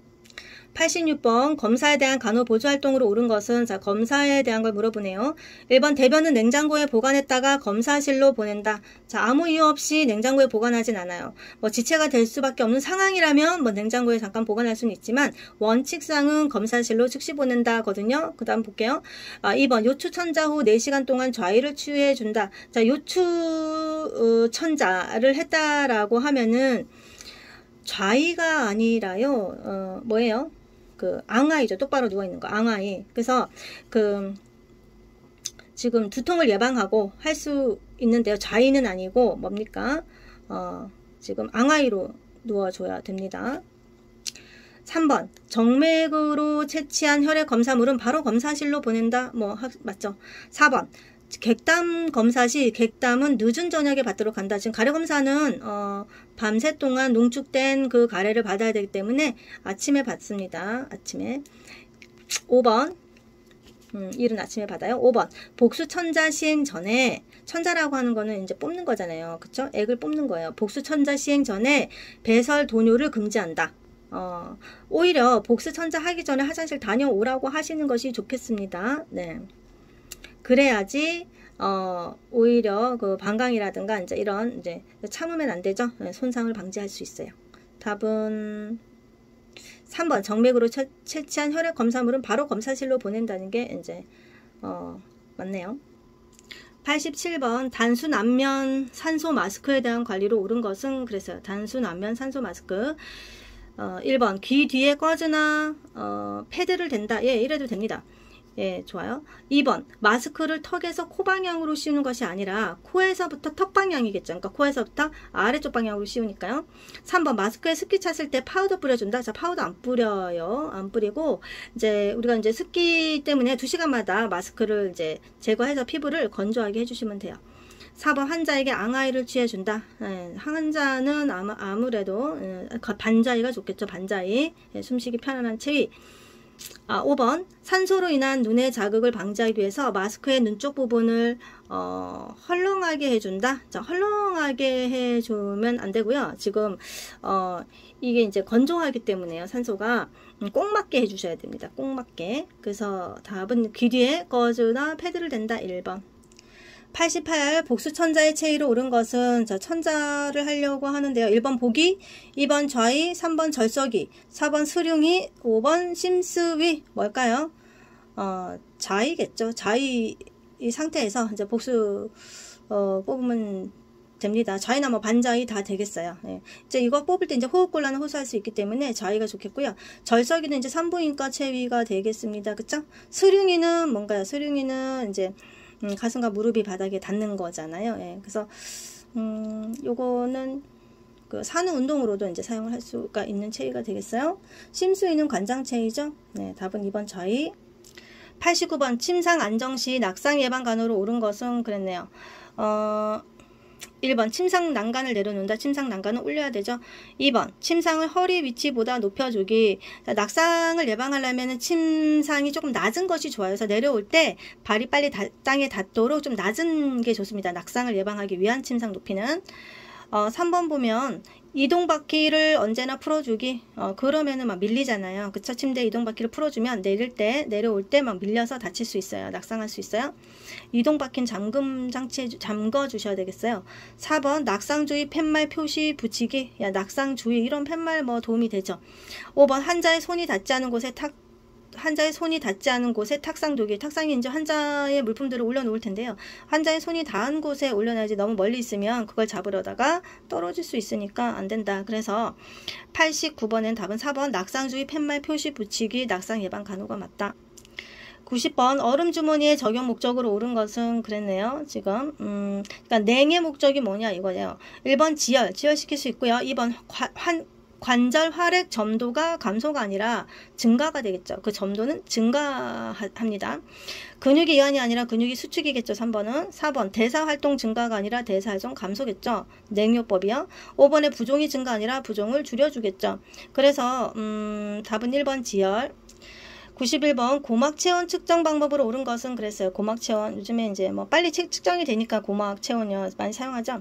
86번 검사에 대한 간호 보조 활동으로 옳은 것은, 자, 검사에 대한 걸 물어보네요. 1번 대변은 냉장고에 보관했다가 검사실로 보낸다. 자, 아무 이유 없이 냉장고에 보관하진 않아요. 뭐 지체가 될 수밖에 없는 상황이라면 뭐 냉장고에 잠깐 보관할 수는 있지만 원칙상은 검사실로 즉시 보낸다거든요. 그 다음 볼게요. 2번 요추 천자 후 4시간 동안 좌의를 치유해 준다. 자, 요추 천자를 했다라고 하면은 좌의가 아니라요. 뭐예요? 그 앙아이죠. 똑바로 누워있는 거. 앙아이. 그래서 지금 두통을 예방하고 할 수 있는데요. 좌의는 아니고 뭡니까? 지금 앙아이로 누워줘야 됩니다. 3번 정맥으로 채취한 혈액 검사물은 바로 검사실로 보낸다. 맞죠? 4번 객담 검사 시 객담은 늦은 저녁에 받도록 한다. 지금 가래 검사는 밤새 동안 농축된 그 가래를 받아야 되기 때문에 아침에 받습니다. 아침에. 5번 이른 아침에 받아요. 5번 복수 천자 시행 전에, 천자라고 하는 거는 이제 뽑는 거잖아요. 그쵸? 액을 뽑는 거예요. 복수 천자 시행 전에 배설 도뇨를 금지한다. 오히려 복수 천자 하기 전에 화장실 다녀오라고 하시는 것이 좋겠습니다. 네. 그래야지 오히려 그 방광이라든가 이제 이런 이제 참으면 안 되죠. 손상을 방지할 수 있어요. 답은 3번 정맥으로 채취한 혈액 검사물은 바로 검사실로 보낸다는 게 이제 맞네요. 87번 단순 안면 산소 마스크에 대한 관리로 옳은 것은, 그랬어요. 단순 안면 산소 마스크. 1번 귀 뒤에 꺼즈나 패드를 댄다. 예, 이래도 됩니다. 예, 좋아요. 2번 마스크를 턱에서 코 방향으로 씌우는 것이 아니라 코에서부터 턱 방향이겠죠. 그러니까 코에서부터 아래쪽 방향으로 씌우니까요. 3번 마스크에 습기 찼을 때 파우더 뿌려준다. 자, 파우더 안 뿌려요. 안 뿌리고 이제 우리가 이제 습기 때문에 2시간마다 마스크를 이제 제거해서 피부를 건조하게 해주시면 돼요. 4번 환자에게 앙아이를 취해준다. 환자는 아무래도 반자이가 좋겠죠. 반자이. 숨쉬기 편안한 체위. 5번 산소로 인한 눈의 자극을 방지하기 위해서 마스크의 눈 쪽 부분을 헐렁하게 해준다. 자, 헐렁하게 해주면 안 되고요. 지금 이게 이제 건조하기 때문에요. 산소가 꼭 맞게 해주셔야 됩니다. 꼭 맞게. 그래서 답은 귀 뒤에 거즈나 패드를 댄다. 1번. 88 복수천자의 체위로 옳은 것은, 자, 천자를 하려고 하는데요. 1번 보기, 2번 좌의, 3번 절석이, 4번 수룡이, 5번 심스위. 뭘까요? 좌의겠죠. 좌의 이 상태에서 이제 복수 뽑으면 됩니다. 좌의나 뭐 반좌의 다 되겠어요. 네. 이제 이거 뽑을 때 이제 호흡곤란을 호소할 수 있기 때문에 좌의가 좋겠고요. 절석이는 이제 산부인과 체위가 되겠습니다. 그쵸? 수룡이는 뭔가요? 수룡이는 이제 가슴과 무릎이 바닥에 닿는 거잖아요. 예, 그래서 요거는 그 산후 운동으로도 이제 사용을 할 수가 있는 체위가 되겠어요. 심수위는 관장 체위죠. 네, 답은 2번 좌의. 89번 침상 안정 시 낙상 예방 간호로 옳은 것은, 그랬네요. 1번 침상 난간을 내려놓는다. 침상 난간은 올려야 되죠. 2번 침상을 허리 위치보다 높여주기. 낙상을 예방하려면 침상이 조금 낮은 것이 좋아요. 그래서 내려올 때 발이 빨리 땅에 닿도록 좀 낮은 게 좋습니다. 낙상을 예방하기 위한 침상 높이는. 3번 보면 이동바퀴를 언제나 풀어주기. 그러면은 막 밀리잖아요. 그쵸? 침대 이동바퀴를 풀어주면 내려올 때 막 밀려서 다칠 수 있어요. 낙상할 수 있어요. 이동바퀴는 잠금 장치에 잠궈 주셔야 되겠어요. 4번 낙상주의 팻말 표시 붙이기. 야, 낙상주의 이런 팻말 뭐 도움이 되죠. 5번 환자의 손이 닿지 않은 곳에 탁 환자의 손이 닿지 않은 곳에 탁상두기, 탁상이 이제 환자의 물품들을 올려놓을 텐데요. 환자의 손이 닿은 곳에 올려놔야지 너무 멀리 있으면 그걸 잡으려다가 떨어질 수 있으니까 안 된다. 그래서 89번엔 답은 4번 낙상주의 팻말 표시 붙이기 낙상 예방 간호가 맞다. 90번 얼음 주머니의 적용 목적으로 옳은 것은 그랬네요. 지금 그러니까 냉의 목적이 뭐냐 이거예요. 1번 지혈시킬 수 있고요. 2번 관절 활액 점도가 감소가 아니라 증가가 되겠죠. 그 점도는 증가합니다. 근육이 이완이 아니라 근육이 수축이겠죠. 3번은. 4번 대사활동 증가가 아니라 대사활동 감소겠죠. 냉요법이요. 5번에 부종이 증가 아니라 부종을 줄여주겠죠. 그래서 답은 1번 지혈. 91번 고막체온 측정 방법으로 옳은 것은 그랬어요. 고막체온 요즘에 이제 뭐 빨리 측정이 되니까 고막체온이요 많이 사용하죠.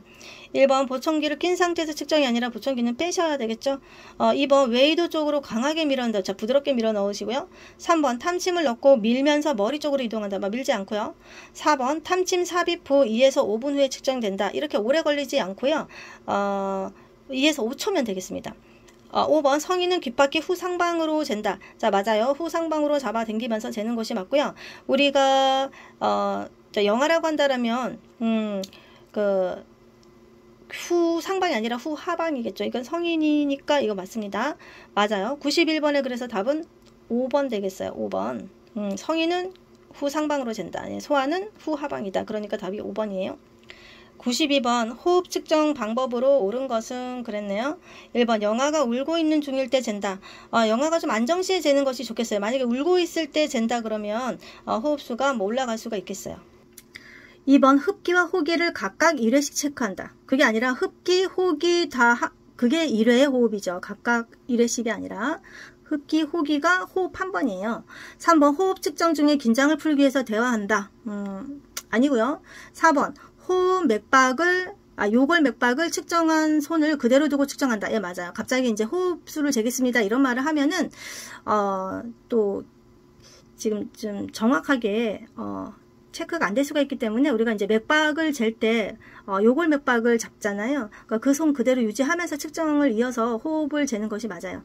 1번 보청기를 낀 상태에서 측정이 아니라 보청기는 빼셔야 되겠죠. 2번 웨이도 쪽으로 강하게 밀어넣는다. 자, 부드럽게 밀어 넣으시고요. 3번 탐침을 넣고 밀면서 머리 쪽으로 이동한다. 밀지 않고요. 4번 탐침 삽입 후 2에서 5분 후에 측정된다. 이렇게 오래 걸리지 않고요. 2에서 5초면 되겠습니다. 5번 성인은 귓바퀴 후상방으로 잰다. 자, 맞아요. 후상방으로 잡아당기면서 재는 것이 맞고요. 우리가 영하라고 한다라면 그 후상방이 아니라 후하방이겠죠. 이건 성인이니까 이거 맞습니다. 맞아요. 91번에 그래서 답은 5번 되겠어요. 5번. 성인은 후상방으로 잰다. 소아는 후하방이다. 그러니까 답이 5번이에요. 92번 호흡 측정 방법으로 옳은 것은 그랬네요. 1번 영아가 울고 있는 중일 때 잰다. 영아가 좀 안정시에 재는 것이 좋겠어요. 만약에 울고 있을 때 잰다 그러면 호흡수가 뭐 올라갈 수가 있겠어요. 2번 흡기와 호기를 각각 1회씩 체크한다. 그게 아니라 흡기, 호기 다 그게 1회의 호흡이죠. 각각 1회씩이 아니라 흡기, 호기가 호흡 한 번이에요. 3번 호흡 측정 중에 긴장을 풀기 위해서 대화한다. 아니고요. 4번 호흡 맥박을 요골 맥박을 측정한 손을 그대로 두고 측정한다. 예, 맞아요. 갑자기 이제 호흡수를 재겠습니다. 이런 말을 하면은 또 지금 좀 정확하게 체크가 안 될 수가 있기 때문에 우리가 이제 맥박을 잴 때 요골 맥박을 잡잖아요. 그러니까 그 손 그대로 유지하면서 측정을 이어서 호흡을 재는 것이 맞아요.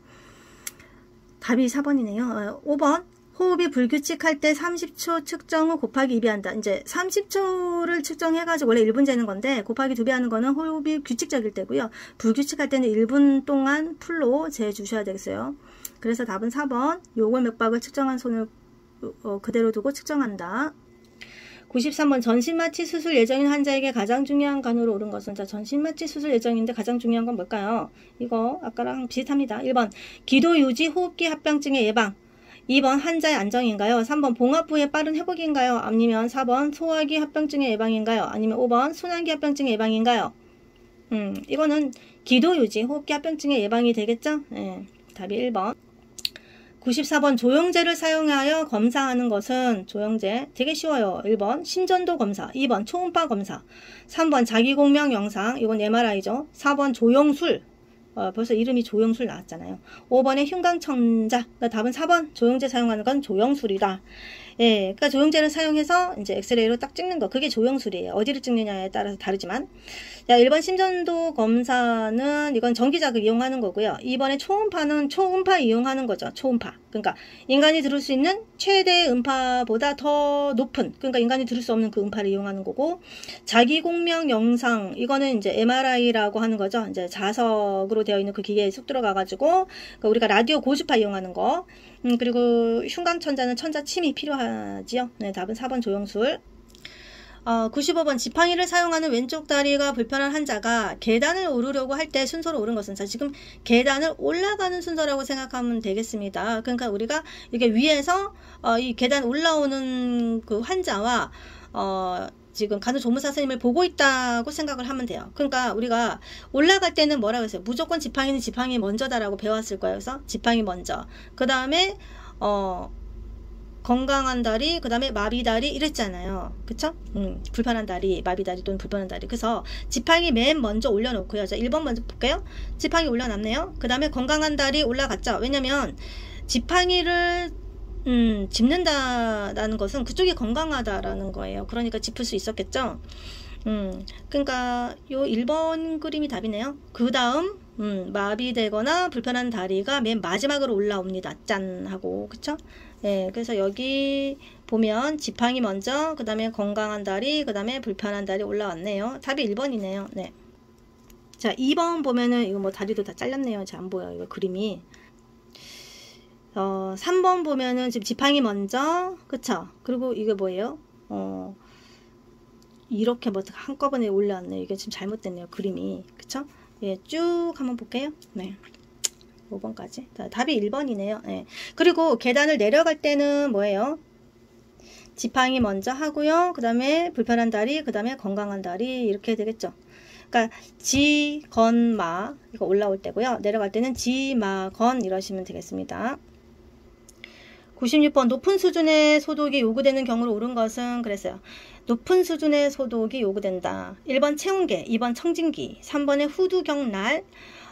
답이 4번이네요. 5번 호흡이 불규칙할 때 30초 측정 후 곱하기 2배 한다. 이제 30초를 측정해가지고 원래 1분 재는 건데 곱하기 2배 하는 거는 호흡이 규칙적일 때고요. 불규칙할 때는 1분 동안 풀로 재주셔야 되겠어요. 그래서 답은 4번 요골 맥박을 측정한 손을 그대로 두고 측정한다. 93번 전신마취 수술 예정인 환자에게 가장 중요한 간호로 옳은 것은 자 전신마취 수술 예정인데 가장 중요한 건 뭘까요? 이거 아까랑 비슷합니다. 1번 기도 유지 호흡기 합병증의 예방. 2번 환자의 안정인가요? 3번 봉합 후의 빠른 회복인가요? 아니면 4번 소화기 합병증의 예방인가요? 아니면 5번 순환기 합병증의 예방인가요? 이거는 기도 유지 호흡기 합병증의 예방이 되겠죠? 네, 답이 1번. 94번 조영제를 사용하여 검사하는 것은 조영제 되게 쉬워요. 1번 심전도 검사, 2번 초음파 검사, 3번 자기공명 영상, 이건 MRI죠. 4번 조영술, 벌써 이름이 조영술 나왔잖아요. 5번에 흉강청자, 그러니까 답은 4번 조영제 사용하는 건 조영술이다. 예, 그러니까 조영제를 사용해서 이제 엑스레이로 딱 찍는 거, 그게 조영술이에요. 어디를 찍느냐에 따라서 다르지만. 자, 1번 심전도 검사는 이건 전기자극 이용하는 거고요. 2번에 초음파는 초음파 이용하는 거죠. 초음파. 그러니까 인간이 들을 수 있는 최대의 음파보다 더 높은, 그러니까 인간이 들을 수 없는 그 음파를 이용하는 거고, 자기공명 영상, 이거는 이제 MRI라고 하는 거죠. 이제 자석으로 되어 있는 그 기계에 쑥 들어가가지고, 그러니까 우리가 라디오 고주파 이용하는 거. 그리고 흉강천자는 천자침이 필요하지요. 네, 답은 4번 조영술. 95번 지팡이를 사용하는 왼쪽 다리가 불편한 환자가 계단을 오르려고 할 때 순서로 오른 것은 자 지금 계단을 올라가는 순서라고 생각하면 되겠습니다. 그러니까 우리가 이게 위에서 이 계단 올라오는 그 환자와 지금 간호조무사 선생님을 보고 있다고 생각을 하면 돼요. 그러니까 우리가 올라갈 때는 뭐라고 했어요? 무조건 지팡이는 지팡이 먼저다라고 배웠을 거예요. 그래서 지팡이 먼저. 그 다음에 건강한 다리, 그 다음에 마비다리 이랬잖아요. 그쵸? 불편한 다리, 마비다리 또는 불편한 다리. 그래서 지팡이 맨 먼저 올려놓고요. 자, 1번 먼저 볼게요. 지팡이 올려놨네요. 그 다음에 건강한 다리 올라갔죠. 왜냐면 지팡이를 짚는다라는 것은 그쪽이 건강하다라는 거예요. 그러니까 짚을 수 있었겠죠. 그러니까 요 1번 그림이 답이네요. 그 다음 마비되거나 불편한 다리가 맨 마지막으로 올라옵니다. 짠 하고 그쵸? 예, 그래서 여기 보면 지팡이 먼저, 그 다음에 건강한 다리, 그 다음에 불편한 다리 올라왔네요. 답이 1번이네요. 네. 자, 2번 보면은 이거 뭐 다리도 다 잘렸네요. 잘 안 보여요. 이거 그림이. 3번 보면은 지금 지팡이 먼저, 그쵸? 그리고 이게 뭐예요? 이렇게 뭐 한꺼번에 올라왔네요. 이게 지금 잘못됐네요. 그림이. 그쵸? 예, 쭉 한번 볼게요. 네. 5번까지. 답이 1번이네요. 네. 그리고 계단을 내려갈 때는 뭐예요? 지팡이 먼저 하고요. 그 다음에 불편한 다리, 그 다음에 건강한 다리 이렇게 되겠죠. 그러니까 지, 건, 마 이거 올라올 때고요. 내려갈 때는 지, 마, 건 이러시면 되겠습니다. 96번 높은 수준의 소독이 요구되는 경우로 옳은 것은 그랬어요. 높은 수준의 소독이 요구된다. 1번 체온계, 2번 청진기, 3번에 후두경날,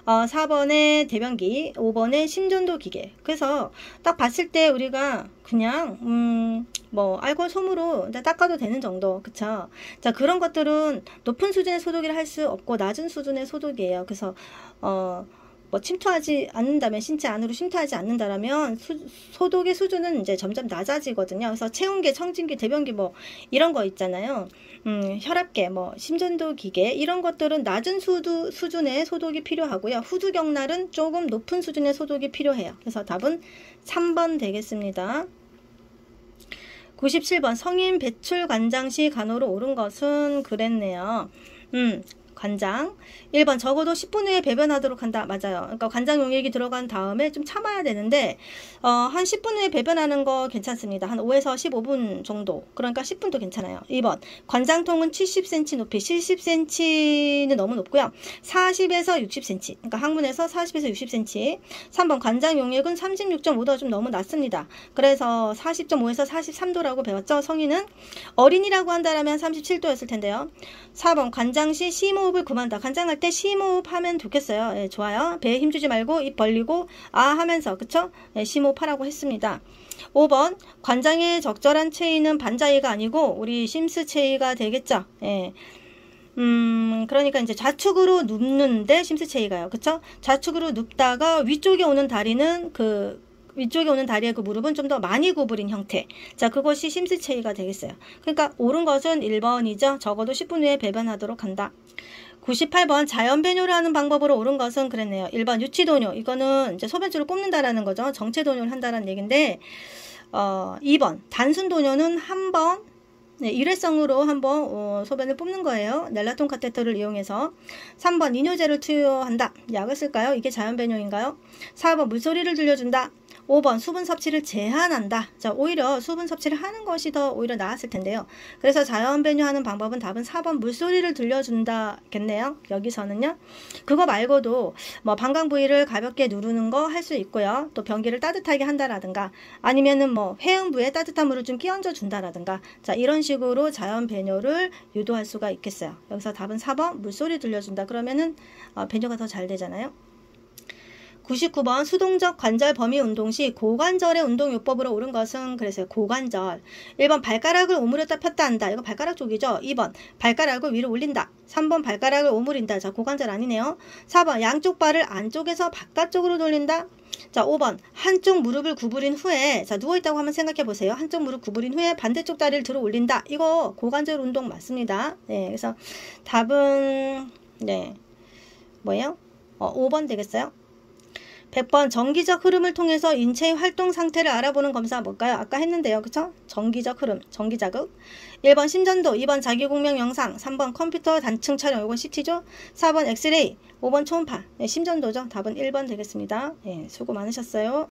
4번에 대변기, 5번에 심전도 기계. 그래서 딱 봤을 때 우리가 그냥 뭐 알코올 솜으로 닦아도 되는 정도. 그쵸? 자, 그런 것들은 높은 수준의 소독이라 할 수 없고 낮은 수준의 소독이에요. 그래서 뭐 침투하지 않는다면, 신체 안으로 침투하지 않는다라면 소독의 수준은 이제 점점 낮아지거든요. 그래서 체온계, 청진기, 대변기 뭐 이런 거 있잖아요. 혈압계, 뭐 심전도 기계 이런 것들은 낮은 수준의 소독이 필요하고요. 후두경날은 조금 높은 수준의 소독이 필요해요. 그래서 답은 3번 되겠습니다. 97번 성인 배출 관장 시 간호로 옳은 것은 그랬네요. 관장. 1번 적어도 10분 후에 배변하도록 한다. 맞아요. 그러니까 관장 용액이 들어간 다음에 좀 참아야 되는데 한 10분 후에 배변하는 거 괜찮습니다. 한 5에서 15분 정도. 그러니까 10분도 괜찮아요. 2번 관장통은 70cm 높이. 70cm는 너무 높고요. 40에서 60cm. 그러니까 항문에서 40에서 60cm. 3번 관장 용액은 36.5도가 좀 너무 낮습니다. 그래서 40.5에서 43도라고 배웠죠. 성인은 어린이라고 한다면 37도였을 텐데요. 4번 관장 시 심호흡을 그만다. 관장할 때 심호흡 하면 좋겠어요. 예, 좋아요. 배에 힘주지 말고 입 벌리고 아 하면서 그쵸? 예, 심호흡하라고 했습니다. 5번 관장의 적절한 체위는 반자위가 아니고 우리 심스 체위가 되겠죠. 예. 그러니까 이제 좌측으로 눕는데 심스 체위가요. 그쵸? 좌측으로 눕다가 위쪽에 오는 다리는 위쪽에 오는 다리의 그 무릎은 좀 더 많이 구부린 형태. 자, 그것이 심스 체위가 되겠어요. 그러니까 옳은 것은 1번이죠. 적어도 10분 후에 배변하도록 한다. 98번 자연 배뇨를 하는 방법으로 옳은 것은 그랬네요. 1번 유치도뇨. 이거는 이제 소변줄을 뽑는다라는 거죠. 정체도뇨를 한다는 얘기인데 2번 단순도뇨는 한번 일회성으로 한번 소변을 뽑는 거예요. 넬라톤 카테터를 이용해서. 3번 이뇨제를 투여한다. 약을 쓸까요? 이게 자연 배뇨인가요? 4번 물소리를 들려준다. 5번 수분 섭취를 제한한다. 자, 오히려 수분 섭취를 하는 것이 더 오히려 나았을 텐데요. 그래서 자연 배뇨하는 방법은 답은 4번 물소리를 들려준다겠네요. 여기서는요. 그거 말고도 뭐 방광 부위를 가볍게 누르는 거 할 수 있고요. 또 변기를 따뜻하게 한다라든가 아니면은 뭐 회음부에 따뜻한 물을 좀 끼얹어 준다라든가 자, 이런 식으로 자연 배뇨를 유도할 수가 있겠어요. 여기서 답은 4번 물소리 들려준다. 그러면은 배뇨가 더 잘 되잖아요. 99번 수동적 관절 범위 운동 시 고관절의 운동요법으로 옳은 것은 그래서 고관절. 1번 발가락을 오므렸다 폈다 한다. 이거 발가락 쪽이죠. 2번 발가락을 위로 올린다. 3번 발가락을 오므린다. 자, 고관절 아니네요. 4번 양쪽 발을 안쪽에서 바깥쪽으로 돌린다. 자, 5번 한쪽 무릎을 구부린 후에 자, 누워있다고 한번 생각해 보세요. 한쪽 무릎 구부린 후에 반대쪽 다리를 들어 올린다. 이거 고관절 운동 맞습니다. 네, 그래서 답은 네 뭐예요? 5번 되겠어요. 100번 정기적 흐름을 통해서 인체의 활동 상태를 알아보는 검사 뭘까요? 아까 했는데요. 그쵸? 정기적 흐름, 정기자극. 1번 심전도, 2번 자기공명 영상, 3번 컴퓨터 단층 촬영, 이건 CT죠? 4번 엑스레이, 5번 초음파. 네, 심전도죠. 답은 1번 되겠습니다. 네, 수고 많으셨어요.